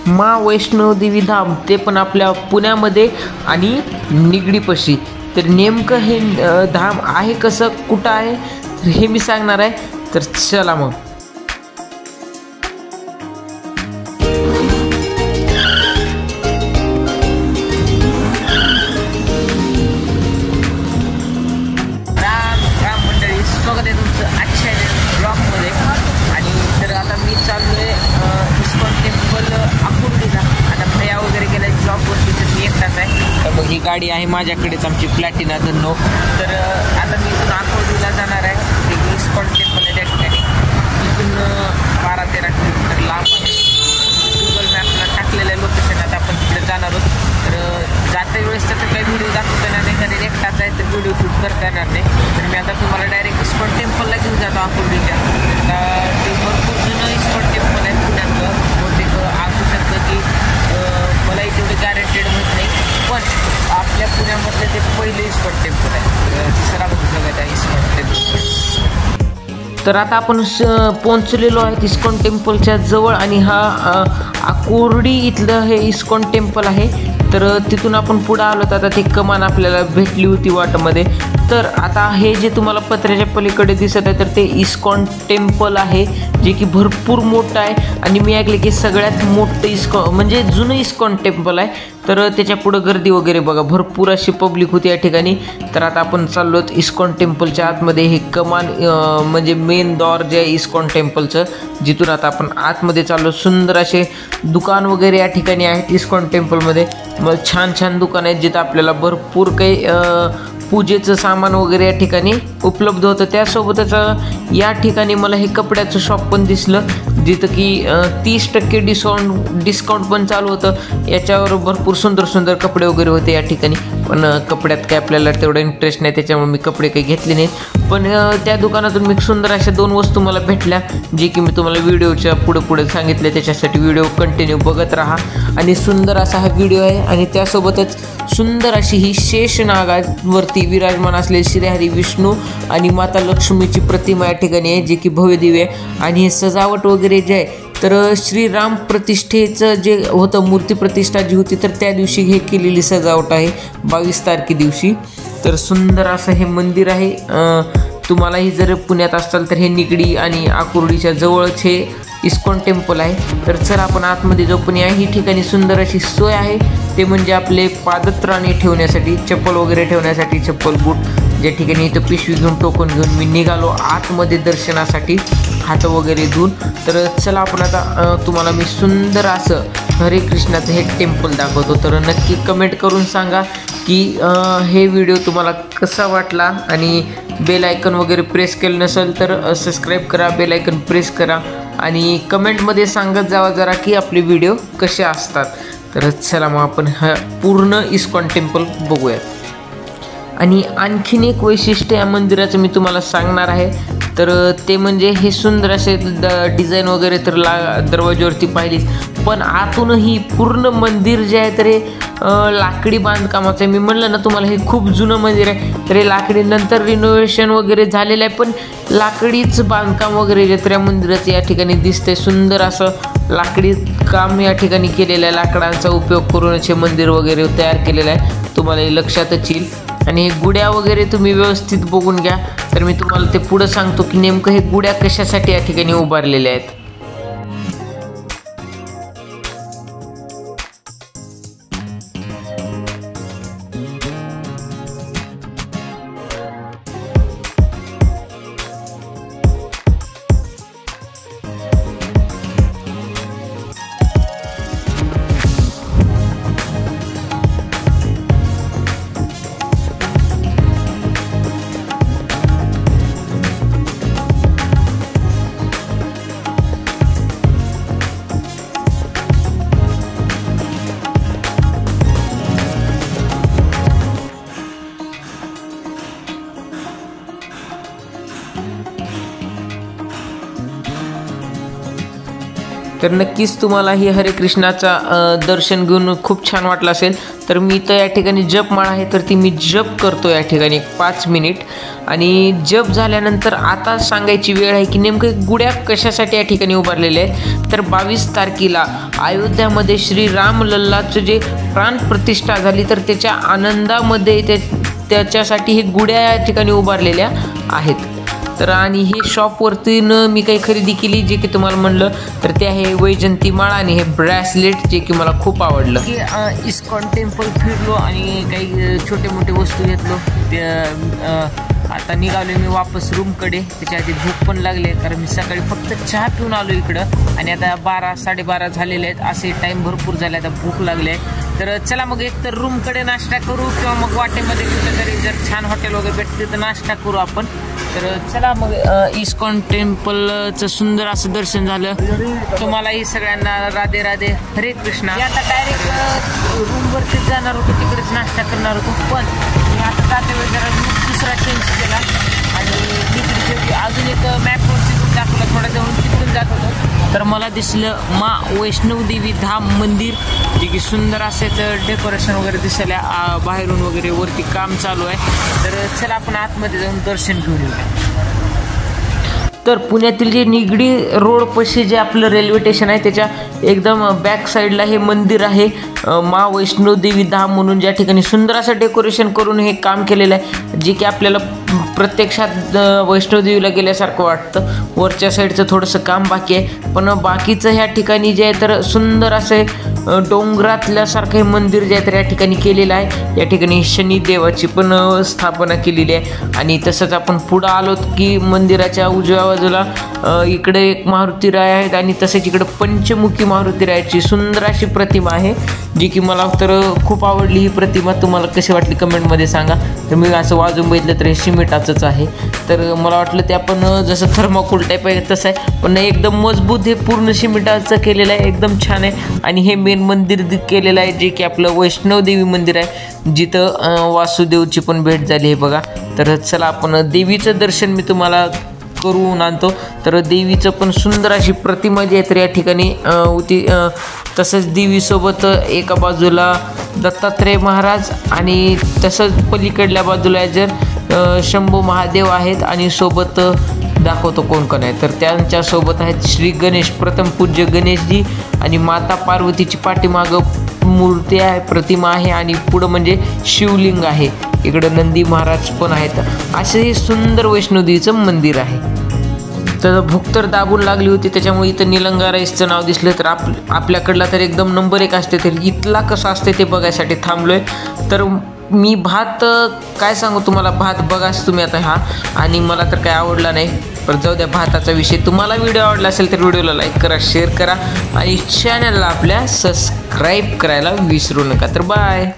मा वैष्णोदेवी धाम, ते पण आपल्या पुण्यामध्ये आणि निगडीपाशी. तर नेमकं हे धाम आहे कसं, कुठं आहे, तर हे मी सांगणार आहे. तर चला मग. राम मंडळी, स्वागत आहे तुमचं आजच्या ब्लॉगमध्ये. आणि तर आता मी चाललो आहे इस्कॉन टेम्पल आकुर्डीला. आता भैया वगैरे गेला जॉबवरती, तर मी एकटाच आहे. तर मग ही गाडी आहे माझ्याकडेच, आमची प्लॅटिना धन्नो. तर आता मी इथून आकुर्डीला जाणार आहे. ते इस्कॉन टेम्पल आहे त्या ठिकाणी. इथून 12-13 किलोमीटर लांब आहे. गुगल मॅपला टाकलेलं आहे लोकेशन. आता आपण तिकडे जाणार आहोत. तर जाते वेळेस तर काही व्हिडिओ दाखवता येणार नाही, कारण एकटाच आहे, तर व्हिडिओ शूट करता येणार नाही. तर मी आता तुम्हाला डायरेक्ट इस्कॉन टेम्पलला घेऊन जातो आकुर्डीच्या. ते भरपूर जुनं इस्कॉन टेम्पल आहे पुण्यातलं. बहुतेक असू शकतं की मलाही तेवढे गॅरंटेड होत नाही, पण आपल्या पुण्यामधलं ते पहिलं इस्कॉन टेम्पल आहे. तिसरा बघितलं त्या इस्कॉन टेम्पल. तर आता आपण पोहोचलेलो आहे इस्कॉन टेम्पलच्या जवळ. आणि हा आकुर्डी इथलं हे इस्कॉन टेम्पल आहे. तर तिथून आपण पुढं आलो तर आता ती कमान आपल्याला भेटली होती वाटमध्ये. तर आता हे जे तुम्हाला पत्र्याच्या पलीकडे दिसत आहे, तर ते इस्कॉन टेम्पल आहे, जे की भरपूर मोठं आहे. आणि मी ऐकले की सगळ्यात मोठं म्हणजे जुनं इस्कॉन टेम्पल आहे. तर त्याच्या पुढं गर्दी वगैरे बघा, भरपूर अशी पब्लिक होती या ठिकाणी. तर आता आपण चाललो इस्कॉन टेम्पलच्या आतमध्ये. हे कमान म्हणजे मेन द्वार जे आहे इस्कॉन टेम्पलचं, जिथून आता आपण आतमध्ये चाललो. सुंदर असे दुकान वगैरे या ठिकाणी आहेत इस्कॉन टेम्पलमध्ये. मग छान छान दुकान आहेत, जिथं आपल्याला भरपूर काही पूजेचं सामान वगैरे या ठिकाणी उपलब्ध होतं. त्यासोबतच या ठिकाणी मला हे कपड्याचं शॉप पण दिसलं, जिथं की 30% डिस्काउंट पण चालू होतं. याच्यावर भरपूर सुंदर सुंदर कपडे वगैरे होते या ठिकाणी. पण कपड्यात काय आपल्याला तेवढा इंटरेस्ट नाही, त्याच्यामुळे मी कपडे काही घेतले नाहीत. पण त्या दुकानातून मी सुंदर अशा 2 वस्तू मला भेटल्या, जे की मी तुम्हाला व्हिडिओच्या पुढे सांगितले. त्याच्यासाठी व्हिडिओ कंटिन्यू बघत राहा. आणि सुंदर असा हा व्हिडिओ आहे. आणि त्यासोबतच सुंदर अशी ही शेषनागावरती विराजमान असलेली श्रीहरी विष्णू आणि माता लक्ष्मीची प्रतिमा या ठिकाणी आहे, जे की भव्य दिव्य आहे. आणि हे सजावट वगैरे जे आहे, तर श्रीराम प्रतिष्ठेचं जे होतं, मूर्ती प्रतिष्ठा जी होती, तर त्या दिवशी हे केलेली सजावट आहे 22 तारखे दिवशी. तर सुंदर असं हे मंदिर आहे. तुम्हालाही जर पुण्यात असाल तर हे निगडी आणि आकुर्डीच्या जवळच हे इस्कॉन टेम्पल आहे. तर चला आपण आतमध्ये जाऊ. पण या ही ठिकाणी सुंदर अशी सोय आहे, ते म्हणजे आपले पादत्राणे ठेवण्यासाठी, चप्पल वगैरे ठेवण्यासाठी, चप्पल बूट. ज्या ठिकाणी इथं पिशवी घेऊन, टोकन घेऊन मी निघालो आतमध्ये दर्शनासाठी, हात वगैरे धुवून. तर चला आपण आता तुम्हाला मी सुंदर असं हरे कृष्णाचं हे टेम्पल दाखवतो. तर नक्की कमेंट करून सांगा की हे व्हिडिओ तुम्हाला कसा वाटला. आणि बेल आयकन वगैरे प्रेस केलं नसेल तर सबस्क्राईब करा, बेल आयकन प्रेस करा. आणि कमेंटमध्ये सांगत जावा जरा की आपले व्हिडिओ कसे असतात. तर चला मग आपण हा पूर्ण इस्कॉन टेम्पल बघूयात. आणि आणखीन एक वैशिष्ट्य या मंदिराचं मी तुम्हाला सांगणार आहे. तर ते म्हणजे हे सुंदर असे डिझाईन वगैरे तर दरवाज्यावरती पाहिलीच, पण आतूनही पूर्ण मंदिर जे आहे तर हे लाकडी बांधकामाचं आहे. मी म्हणलं ना तुम्हाला, हे खूप जुनं मंदिर आहे. तर हे लाकडी नंतर रिनोव्हेशन वगैरे झालेलं आहे, पण लाकडीच बांधकाम वगैरे जे तर या मंदिराचं या ठिकाणी दिसतंय. सुंदर असं लाकडी काम या ठिकाणी केलेलं आहे. लाकडांचा उपयोग करूनच हे मंदिर वगैरे तयार केलेलं आहे, तुम्हाला हे लक्षातच येईल. आणि हे गुड्या वगैरे तुम्ही व्यवस्थित बघून घ्या. तर मी तुम्हाला ते पुढं सांगतो की नेमकं हे गुड्या कशासाठी या ठिकाणी उभारलेल्या आहेत. तर नक्कीच तुम्हाला ही हरे कृष्णाचा दर्शन घेऊन खूप छान वाटलं असेल. तर मी तर या ठिकाणी जपमाळ आहे तर ती मी जप करतो या ठिकाणी 5 मिनिट. आणि जप झाल्यानंतर आता सांगायची वेळ आहे की नेमकं गुड्या कशासाठी या ठिकाणी उभारलेले आहेत. तर 22 तारखेला अयोध्यामध्ये श्री रामलल्लाचं जे प्राणप्रतिष्ठा झाली तर त्याच्या आनंदामध्ये त्याच्यासाठी हे गुड्या या ठिकाणी उभारलेल्या आहेत. तर आणि हे शॉपवरतीनं मी काही खरेदी केली जे की तुम्हाला म्हणलं तर ते आहे वैजंती माळा आणि हे ब्रेसलेट जे की मला खूप आवडलं. की इस्कॉन टेम्पल फिरलो आणि काही छोटे मोठे वस्तू घेतलो. ते आता निघालो मी वापस रूमकडे. त्याच्या आधी भूक पण लागली कारण मी सकाळी फक्त चहा पिऊन आलो इकडं आणि आता 12-12:30 झालेले आहेत. असे टाईम भरपूर झाले, आता भूक लागली आहे. तर चला मग एक तर रूमकडे नाश्ता करू किंवा मग वाटेमध्ये कुठेतरी जर छान हॉटेल वगैरे भेटते तर नाश्ता करू आपण. तर चला मग इस्कॉन टेम्पलचं सुंदर असं दर्शन झालं. तुम्हालाही सगळ्यांना राधे राधे, हरे कृष्णा. मी आता डायरेक्ट रूमवरतीच जाणार होतो, तिकडेच नाश्ता करणार होतो. पण मी आता जाते वेळी जरा दुसरा चेंज केला आणि तिकडे अजून एक मॅपवरती दाखवला थोडा जाऊन तिकडून जात होतो. तर मला दिसलं मा वैष्णवदेवी धाम मंदिर जे की सुंदर असेच डेकोरेशन वगैरे दिसल्या बाहेरून वगैरे वरती काम चालू आहे. तर चला आपण आतमध्ये जाऊन दर्शन घेऊन येऊया. तर पुण्यातील जे निगडी रोडपाशी जे आपलं रेल्वे स्टेशन आहे त्याच्या एकदम बॅक साईडला हे मंदिर आहे मा वैष्णोदेवी धाम म्हणून, ज्या ठिकाणी सुंदर असं डेकोरेशन करून हे काम केलेलं आहे जे की आपल्याला प्रत्यक्षात वैष्णोदेवीला गेल्यासारखं वाटतं. वरच्या साईडचं थोडंसं काम बाकी आहे पण बाकीचं ह्या ठिकाणी जे आहे तर सुंदर असे डोंगरातल्यासारखं हे मंदिर जे आहे तर या ठिकाणी केलेलं आहे. या ठिकाणी शनिदेवाची पण स्थापना केलेली आहे. आणि तसंच आपण पुढं आलोत की मंदिराच्या उजव्या बाजूला इकडे एक मारुतीराय आहेत आणि तसेच इकडे पंचमुखी मारुतीरायाची सुंदर अशी प्रतिमा आहे जी की मला तर खूप आवडली. ही प्रतिमा तुम्हाला कशी वाटली कमेंटमध्ये सांगा. तर मी असं वाजून बघितलं तर हे सिमेंटाचंच आहे. तर मला वाटलं ते आपण जसं थर्माकोल टाईप आहे तसं आहे पण एकदम मजबूत हे पूर्ण सिमेंटाचं केलेलं आहे, एकदम छान आहे. आणि हे मेन मंदिर केलेलं आहे जे की आपलं वैष्णवदेवी मंदिर आहे जिथं वासुदेवची पण भेट झाली आहे बघा. तर चला आपण देवीचं दर्शन मी तुम्हाला करून आणतो. तर देवीचं पण सुंदर अशी प्रतिमा जी आहे तर या ठिकाणी होती. तसंच देवीसोबत एका बाजूला दत्तात्रय महाराज आणि तसंच पलीकडल्या बाजूला जर शंभू महादेव आहेत आणि सोबत दाखवतो कोण कोण आहे. तर त्यांच्यासोबत आहेत श्री गणेश, प्रथम पूज्य गणेशजी आणि माता पार्वतीची पाठीमागं मूर्ती आहे, प्रतिमा आहे आणि पुढं म्हणजे शिवलिंग आहे. इकडं नंदी महाराज पण आहेत. असे हे सुंदर वैष्णोदेवीचं मंदिर आहे. तर भूक तर दाबून लागली होती त्याच्यामुळे इथं निलंगा राईसचं नाव दिसलं. तर आपल्याकडला तर एकदम नंबर 1 असते तर इथला कसं असते ते बघायसाठी थांबलो आहे. तर मी भात काय सांगू तुम्हाला, भात बघाच तुम्ही आता हा. आणि मला तर काय आवडला नाही पण जाऊ द्या, भाताचा विषय. तुम्हाला व्हिडिओ आवडला असेल तर व्हिडिओला लाईक करा, शेअर करा आणि चॅनलला आपल्या सबस्क्राईब करायला विसरू नका. तर बाय.